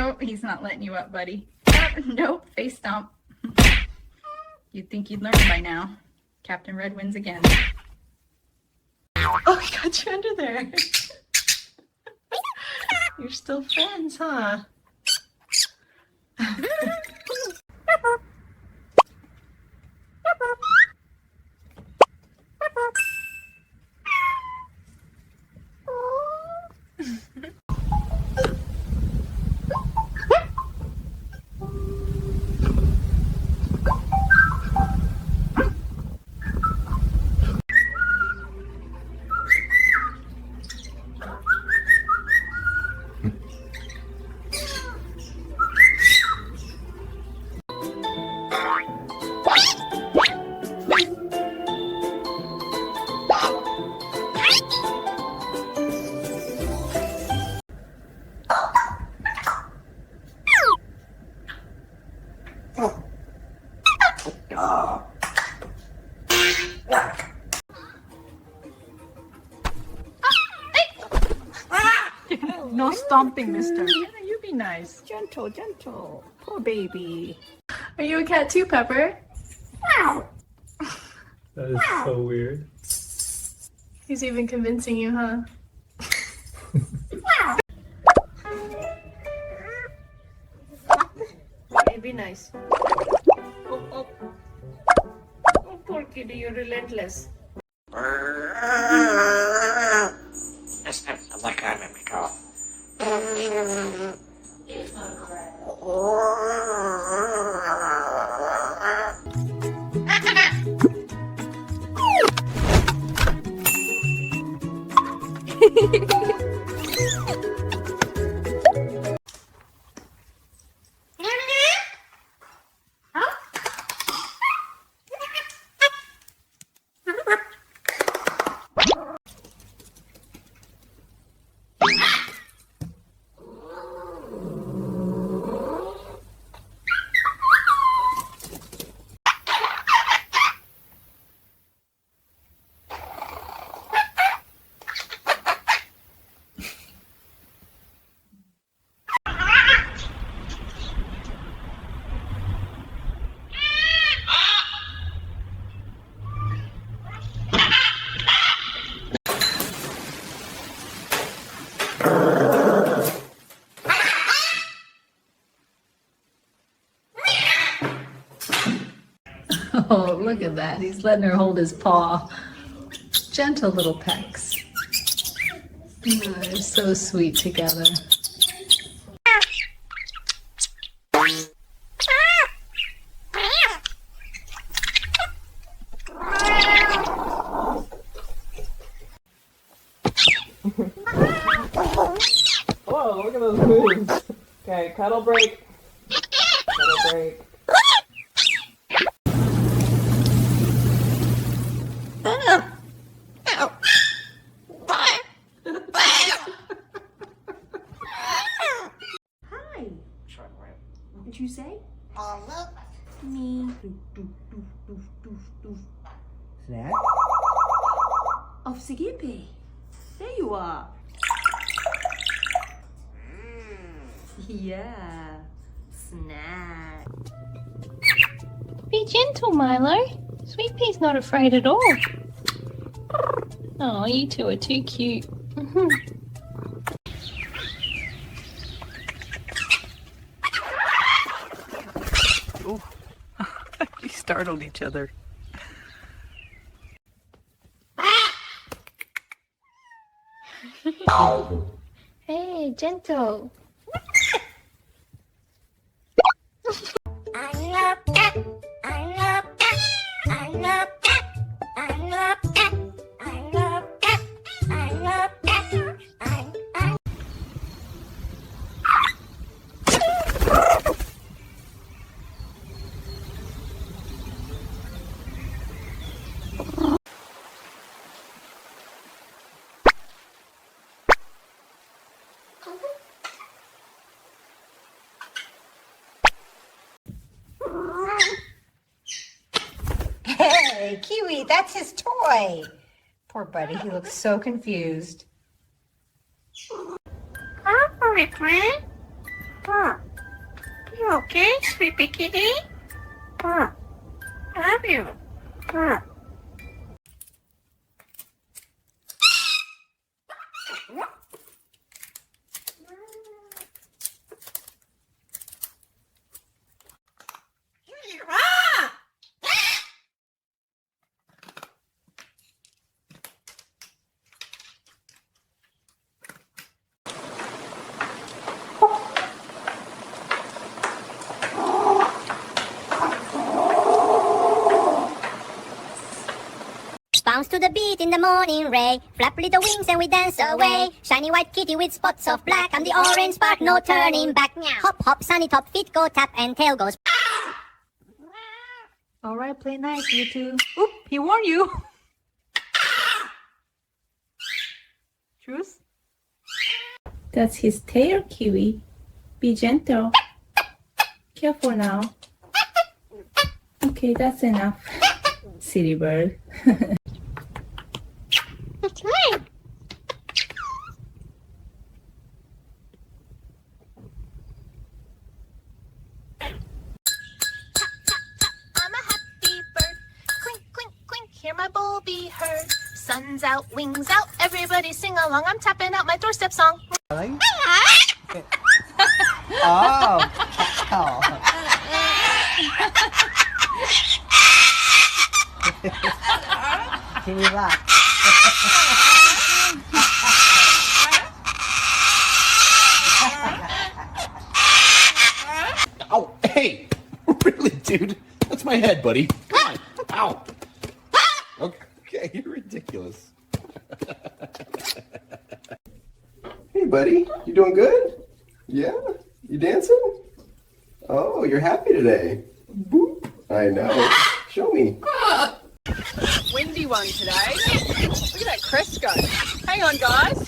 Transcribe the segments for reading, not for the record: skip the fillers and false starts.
Nope, he's not letting you up, buddy. Nope, face stomp. You'd think you'd learn by now. Captain Red wins again. Oh, he got you under there. You're still friends, huh? No stomping, mister. You be nice. Gentle, gentle. Poor baby. Are you a cat too, Pepper? That is so weird. He's even convincing you, huh? Hey, be nice. Oh, poor kitty, you're relentless. Oh, look at that. He's letting her hold his paw. Gentle little pecks. Oh, they're so sweet together. Whoa, look at those moves. Okay, cuddle break. Cuddle break. Hi. What'd you say? Me. Snack? Oh, sige. There you are. Yeah. Snack. Be gentle, Milo. Sweet Pea's not afraid at all. Oh, you two are too cute. Ooh. You startled each other. Hey, gentle. Hey, Kiwi, that's his toy. Poor buddy, he looks so confused. You okay, sleepy kitty? Love you. Bounce to the beat in the morning ray. Flap little wings and we dance away. Shiny white kitty with spots of black. I'm the orange spark, no turning back. Hop, hop, sunny top, feet go tap and tail goes. All right, play nice, you two. Oop, he warned you. Truth? That's his tail, Kiwi. Be gentle. Careful now. Okay, that's enough. Silly bird. That's right. I'm a happy bird. Clink, clink, clink, hear my bull be heard. Sun's out, wings out, everybody sing along. I'm tapping out my doorstep song. Oh. Can you laugh? Ow! Hey! Really, dude? That's my head, buddy. Come on! Ow! Okay, you're ridiculous. Hey, buddy. You doing good? Yeah? You dancing? Oh, you're happy today. Boop. I know. Show me. Windy one today. Look at that crest go. Hang on, guys.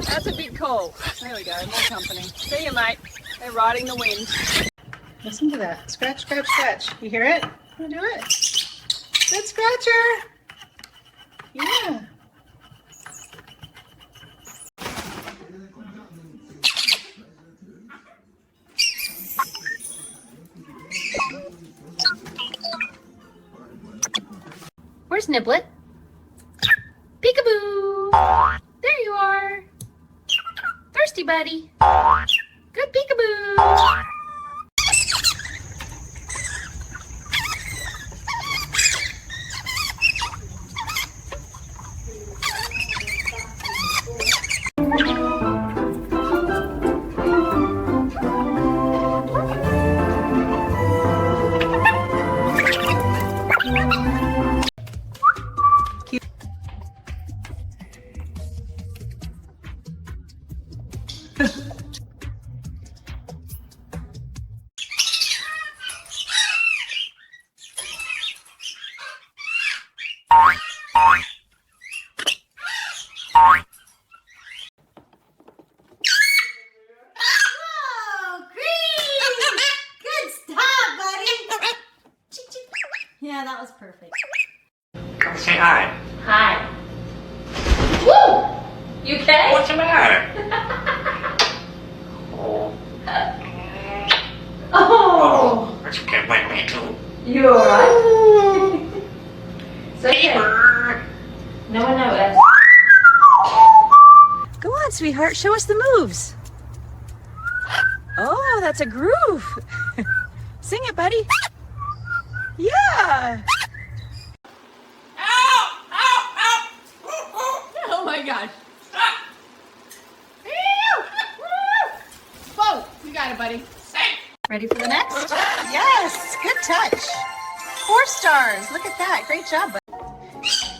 That's a big call. There we go, more company. See you, mate. They're riding the wind. Listen to that. Scratch, scratch, scratch. You hear it? Wanna do it? Good scratcher. Yeah. Where's Niblet? Peekaboo! There you are. Thirsty buddy. Good peekaboo. Yeah, that was perfect. Come say hi. Hi. Woo! You okay? What's the matter? Oh, That's okay. Wait, me too. you alright? It's okay. No one noticed. Go on, sweetheart. Show us the moves. Oh, that's a groove. Sing it, buddy. Yeah. Oh my gosh. Whoa, you got it, buddy. Ready for the next? Yes, good touch. 4 stars. Look at that. Great job, bud.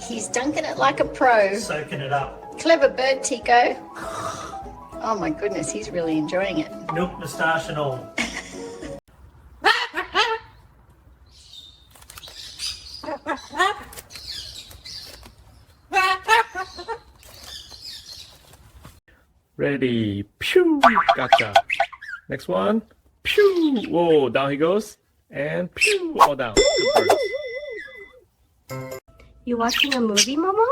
He's dunking it like a pro. Soaking it up. Clever bird, Tico. Oh my goodness, he's really enjoying it. Milk moustache and all. Ready. Pew! Gotcha. Next one. Pew! Whoa, down he goes. And pew! All down. Good bird. You watching a movie, Momo?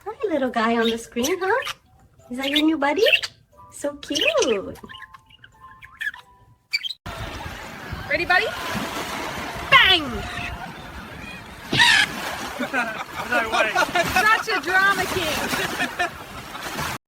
Hi, little guy on the screen, huh? Is that your new buddy? So cute. Ready, buddy? Bang! No way.